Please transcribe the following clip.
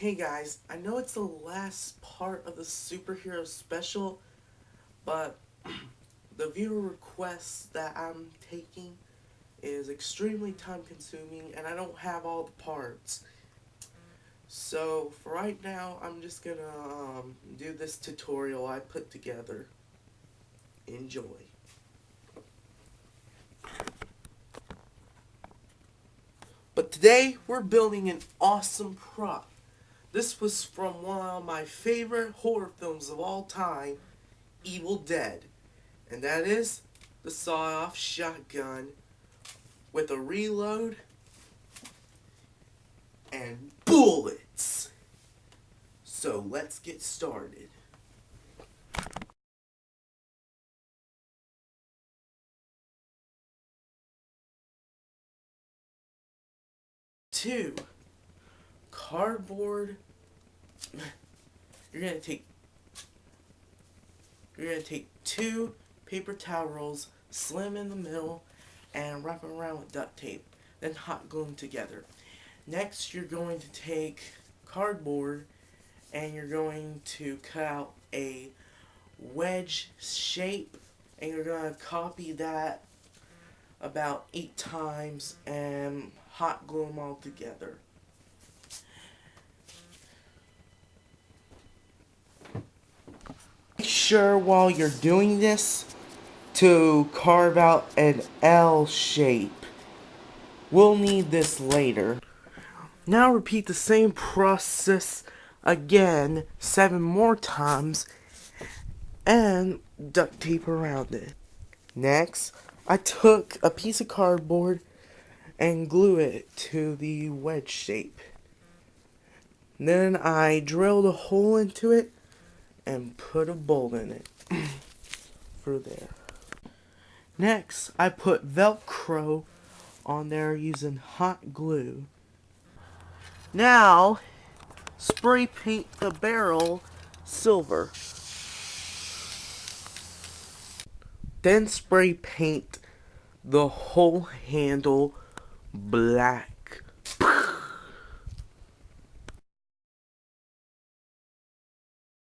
Hey guys, I know it's the last part of the superhero special, but the viewer requests that I'm taking is extremely time consuming and I don't have all the parts. So for right now, I'm just gonna do this tutorial I put together. Enjoy. But today, we're building an awesome prop. This was from one of my favorite horror films of all time, Evil Dead. And that is the saw-off shotgun with a reload and bullets. So let's get started. Two, cardboard. You're gonna take two paper towel rolls, slim in the middle, and wrap them around with duct tape. Then hot glue them together. Next, you're going to take cardboard and you're going to cut out a wedge shape and you're going to copy that about 8 times and hot glue them all together. Make sure while you're doing this to carve out an L shape. We'll need this later. Now repeat the same process again 7 more times and duct tape around it. Next, I took a piece of cardboard and glue it to the wedge shape. Then I drilled a hole into it and put a bolt in it for there. Next, I put Velcro on there using hot glue. Now, spray paint the barrel silver. Then spray paint the whole handle black.